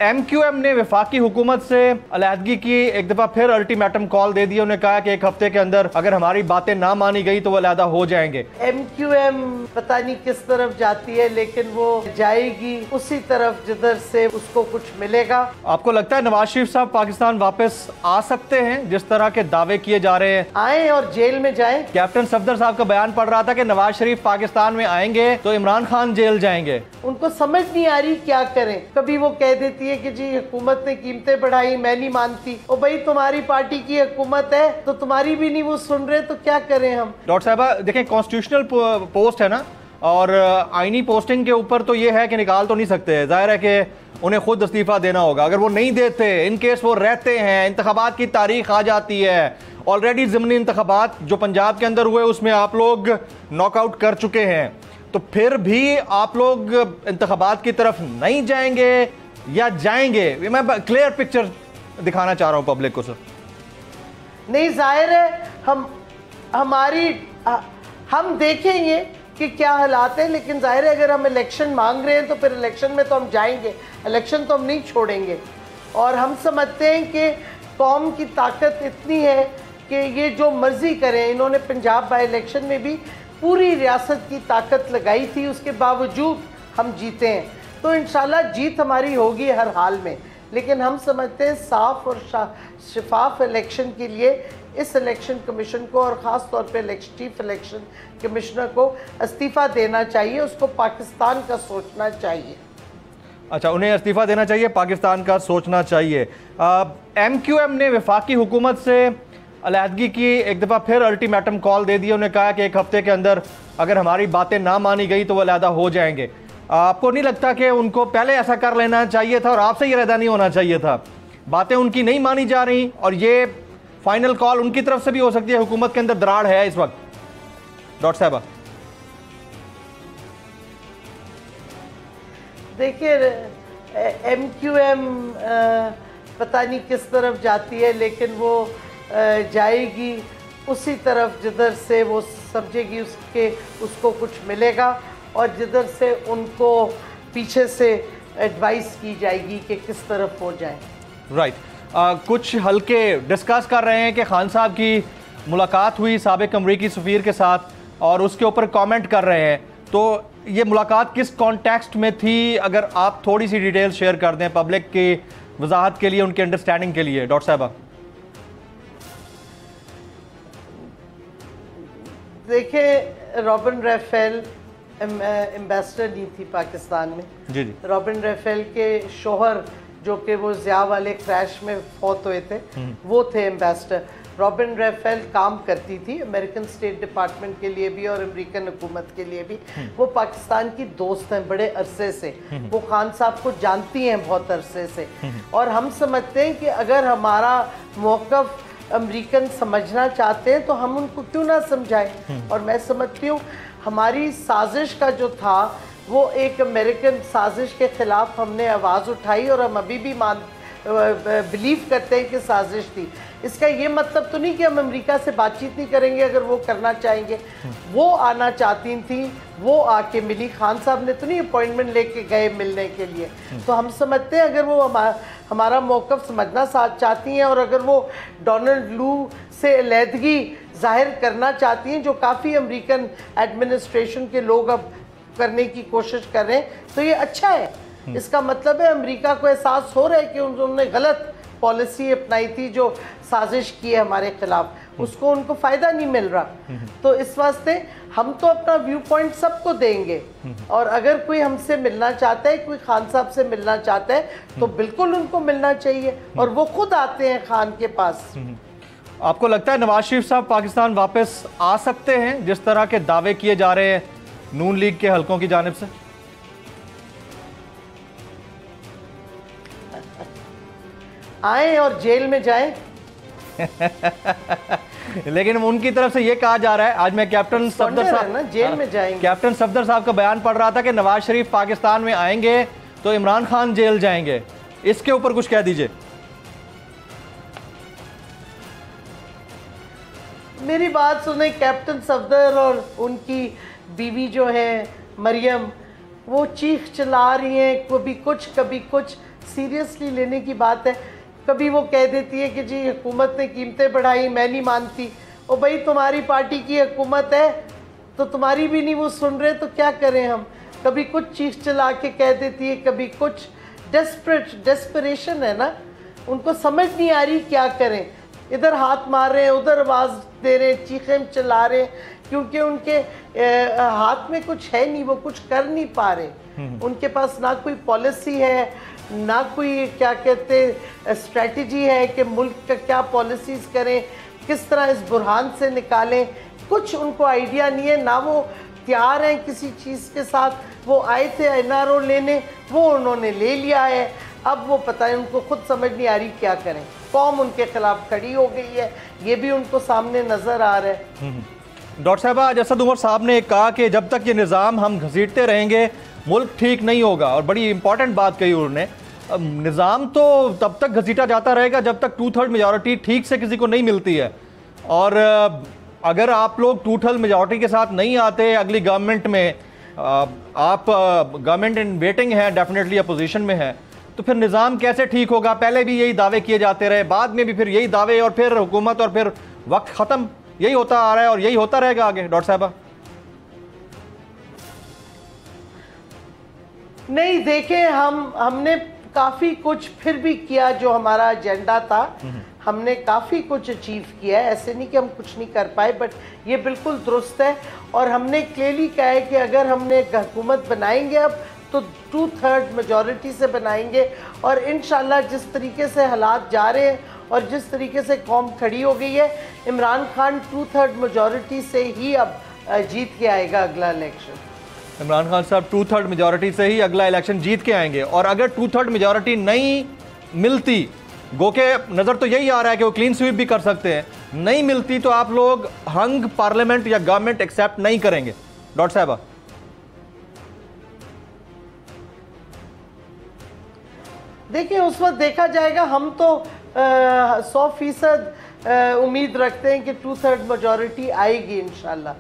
MQM ने वफाकी हुकूमत से अलहदगी की एक दफ़ा फिर अल्टीमेटम कॉल दे दिया। उन्होंने कहा कि एक हफ्ते के अंदर अगर हमारी बातें ना मानी गई तो वो अलहदा हो जाएंगे। MQM पता नहीं किस तरफ जाती है, लेकिन वो जाएगी उसी तरफ जिधर से उसको कुछ मिलेगा। आपको लगता है नवाज शरीफ साहब पाकिस्तान वापस आ सकते हैं जिस तरह के दावे किए जा रहे हैं? आए और जेल में जाएं। कैप्टन सफदर साहब का बयान पढ़ रहा था कि नवाज शरीफ पाकिस्तान में आएंगे तो इमरान खान जेल जाएंगे। उनको समझ नहीं आ रही क्या करें। कभी वो कह देती है कि जी हुकूमत ने कीमतें बढ़ाई, मैं नहीं मानती। ओ भाई, तुम्हारी पार्टी की हुकूमत है तो तुम्हारी भी नहीं वो सुन रहे, तो क्या करें हम। डॉक्टर साहबा देखें, कॉन्स्टिट्यूशनल पोस्ट है ना, और आईनी पोस्टिंग के ऊपर तो ये है कि निकाल तो नहीं सकते। जाहिर है कि उन्हें खुद इस्तीफा देना होगा। अगर वो नहीं देते, इन केस वो रहते हैं, इंतखाबात की तारीख आ जाती है, ऑलरेडी ज़िमनी इंतखाबात जो पंजाब के अंदर हुए उसमें आप लोग नॉकआउट कर चुके हैं, तो फिर भी आप लोग इंतखाबात की तरफ नहीं जाएंगे या जाएंगे? मैं क्लियर पिक्चर दिखाना चाह रहा हूं पब्लिक को सर। नहीं, जाहिर है हम देखेंगे कि क्या हालात है, लेकिन जाहिर है अगर हम इलेक्शन मांग रहे हैं तो फिर इलेक्शन में तो हम जाएंगे, इलेक्शन तो हम नहीं छोड़ेंगे। और हम समझते हैं कि कौम की ताकत इतनी है कि ये जो मर्जी करें। इन्होंने पंजाब बाई इलेक्शन में भी पूरी रियासत की ताकत लगाई थी, उसके बावजूद हम जीते हैं। तो इंशाल्लाह जीत हमारी होगी हर हाल में। लेकिन हम समझते हैं साफ और शफाफ इलेक्शन के लिए इस इलेक्शन कमीशन को और ख़ास तौर पे चीफ इलेक्शन कमिश्नर को इस्तीफ़ा देना चाहिए। उसको पाकिस्तान का सोचना चाहिए। अच्छा, उन्हें इस्तीफ़ा देना चाहिए, पाकिस्तान का सोचना चाहिए। MQM ने वफाकी हुकूमत से अलहदगी की एक दफ़ा फिर अल्टीमेटम कॉल दे दिया। उन्होंने कहा कि एक हफ्ते के अंदर अगर हमारी बातें ना मानी गई तो वो अलहदा हो जाएंगे। आपको नहीं लगता कि उनको पहले ऐसा कर लेना चाहिए था और आपसे ये अलहदा नहीं होना चाहिए था? बातें उनकी नहीं मानी जा रही और ये फाइनल कॉल उनकी तरफ से भी हो सकती है। हुकूमत के अंदर दरार है इस वक्त। डॉक्टर साहबा देखिए, MQM पता नहीं किस तरफ जाती है, लेकिन वो जाएगी उसी तरफ जिधर से वो समझेगी उसको कुछ मिलेगा और जिधर से उनको पीछे से एडवाइस की जाएगी कि किस तरफ हो जाए। राइट। कुछ हल्के डिस्कस कर रहे हैं कि खान साहब की मुलाकात हुई साबिक अमरीकी सफ़ीर के साथ और उसके ऊपर कमेंट कर रहे हैं। तो ये मुलाकात किस कॉन्टेक्स्ट में थी? अगर आप थोड़ी सी डिटेल शेयर कर दें पब्लिक की वजाहत के लिए, उनकी अंडरस्टैंडिंग के लिए। डॉक्टर साहबा देखिए, रॉबिन राफेल एम्बेसडर नहीं थी पाकिस्तान में। जी जी। रॉबिन राफेल के शोहर जो कि वो ज़िया वाले क्रैश में फौत हुए थे, वो थे एम्बेसडर। रॉबिन राफेल काम करती थी अमेरिकन स्टेट डिपार्टमेंट के लिए भी और अमेरिकन हुकूमत के लिए भी। वो पाकिस्तान की दोस्त हैं बड़े अरसे से। वो खान साहब को जानती हैं बहुत अरसे से। और हम समझते हैं कि अगर हमारा मौक़िफ़ अमेरिकन समझना चाहते हैं तो हम उनको क्यों ना समझाएं। और मैं समझती हूँ हमारी साजिश का जो था वो एक अमेरिकन साजिश के ख़िलाफ़ हमने आवाज़ उठाई और हम अभी भी बिलीव करते हैं कि साजिश थी। इसका ये मतलब तो नहीं कि हम अमेरिका से बातचीत नहीं करेंगे अगर वो करना चाहेंगे। वो आना चाहती थी, वो आके मिली। खान साहब ने तो नहीं अपॉइंटमेंट लेके गए मिलने के लिए। तो हम समझते हैं अगर वो हमारा मौक़िफ़ समझना चाहती हैं और अगर वो डोनाल्ड लू से अलहदगी जाहिर करना चाहती हैं, जो काफ़ी अमेरिकन एडमिनिस्ट्रेशन के लोग अब करने की कोशिश कर रहे हैं, तो ये अच्छा है। इसका मतलब है अमेरिका को एहसास हो रहा है कि उन्होंने गलत पॉलिसी अपनाई थी, जो साजिश की है हमारे खिलाफ, उसको उनको फ़ायदा नहीं मिल रहा। तो इस वास्ते हम तो अपना व्यू पॉइंट सबको देंगे और अगर कोई हमसे मिलना चाहता है, कोई खान साहब से मिलना चाहता है, तो बिल्कुल उनको मिलना चाहिए और वो खुद आते हैं खान के पास। आपको लगता है नवाज शरीफ साहब पाकिस्तान वापस आ सकते हैं जिस तरह के दावे किए जा रहे हैं नून लीग के हलकों की जानिब से? आए और जेल में जाएं। लेकिन उनकी तरफ से ये कहा जा रहा है, आज मैं कैप्टन सफदर साहब ना जेल में जाएंगे, कैप्टन सफदर साहब का बयान पढ़ रहा था कि नवाज शरीफ पाकिस्तान में आएंगे तो इमरान खान जेल जाएंगे। इसके ऊपर कुछ कह दीजिए। मेरी बात सुने, कैप्टन सफदर और उनकी बीवी जो है मरियम, वो चीख चिल्ला रही हैं, कभी कुछ सीरियसली लेने की बात है। कभी वो कह देती है कि जी हुकूमत ने कीमतें बढ़ाई, मैं नहीं मानती। ओ भाई, तुम्हारी पार्टी की हुकूमत है तो तुम्हारी भी नहीं वो सुन रहे तो क्या करें हम। कभी कुछ चीख चला के कह देती है, कभी कुछ। डेस्परेशन है ना, उनको समझ नहीं आ रही क्या करें। इधर हाथ मार रहे हैं, उधर आवाज़ दे रहे हैं, चीखें चला रहे हैं, क्योंकि उनके हाथ में कुछ है नहीं, वो कुछ कर नहीं पा रहे। उनके पास ना कोई पॉलिसी है, ना कोई क्या कहते स्ट्रेटजी है कि मुल्क का क्या पॉलिसीज़ करें, किस तरह इस बुरहान से निकालें। कुछ उनको आइडिया नहीं है, ना वो तैयार हैं किसी चीज़ के साथ। वो आए थे NRO लेने, वो उन्होंने ले लिया है। अब वो पता है, उनको खुद समझ नहीं आ रही क्या करें। कौम उनके खिलाफ खड़ी हो गई है, ये भी उनको सामने नज़र आ रहा है। डॉक्टर साहब, आज असद उमर साहब ने कहा कि जब तक ये निज़ाम हम घसीटते रहेंगे मुल्क ठीक नहीं होगा, और बड़ी इंपॉर्टेंट बात कही उन्होंने। निज़ाम तो तब तक घसीटा जाता रहेगा जब तक 2/3 मेजॉरिटी ठीक से किसी को नहीं मिलती है। और अगर आप लोग 2/3 मेजॉरिटी के साथ नहीं आते अगली गवर्नमेंट में, आप गवर्नमेंट इन वेटिंग है, डेफिनेटली अपोजिशन में है, तो फिर निज़ाम कैसे ठीक होगा? पहले भी यही दावे किए जाते रहे, बाद में भी फिर यही दावे, और फिर हुकूमत, और फिर वक्त ख़त्म। यही होता आ रहा है और यही होता रहेगा आगे। डॉक्टर साहबा, नहीं देखें, हमने काफ़ी कुछ फिर भी किया जो हमारा एजेंडा था। हमने काफ़ी कुछ अचीव किया है, ऐसे नहीं कि हम कुछ नहीं कर पाए, बट ये बिल्कुल दुरुस्त है। और हमने क्लियरली कहा है कि अगर हमने हुकूमत बनाएंगे अब तो 2/3 मेजॉरिटी से बनाएंगे। और इंशाल्लाह जिस तरीके से हालात जा रहे हैं और जिस तरीके से कौम खड़ी हो गई है, इमरान खान 2/3 मेजॉरिटी से ही अब जीत के आएगा अगला इलेक्शन। इमरान खान साहब 2/3 मेजॉरिटी से ही अगला इलेक्शन जीत के आएंगे। और अगर 2/3 मेजॉरिटी नहीं मिलती, गो के नज़र तो यही आ रहा है कि वो क्लीन स्वीप भी कर सकते हैं, नहीं मिलती तो आप लोग हंग पार्लियामेंट या गवर्नमेंट एक्सेप्ट नहीं करेंगे। डॉक्टर साहबा, देखिए उस वक्त देखा जाएगा। हम तो 100% उम्मीद रखते हैं कि 2/3 मेजॉरिटी आएगी इंशाल्लाह।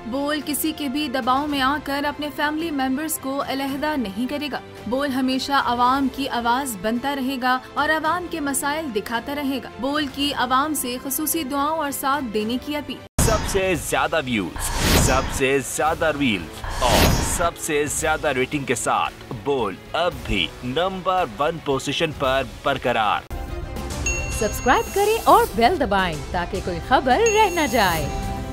बोल किसी के भी दबाव में आकर अपने फैमिली मेंबर्स को अलहदा नहीं करेगा। बोल हमेशा आवाम की आवाज बनता रहेगा और आवाम के मसाइल दिखाता रहेगा। बोल की आवाम से खुसूसी दुआओं और साथ देने की अपील। सबसे ज्यादा व्यूज, सबसे ज्यादा रील्स और सबसे ज्यादा रेटिंग के साथ बोल अब भी नंबर 1 पोजीशन पर बरकरार। सब्सक्राइब करें और बेल दबाएं ताकि कोई खबर रह न जाए।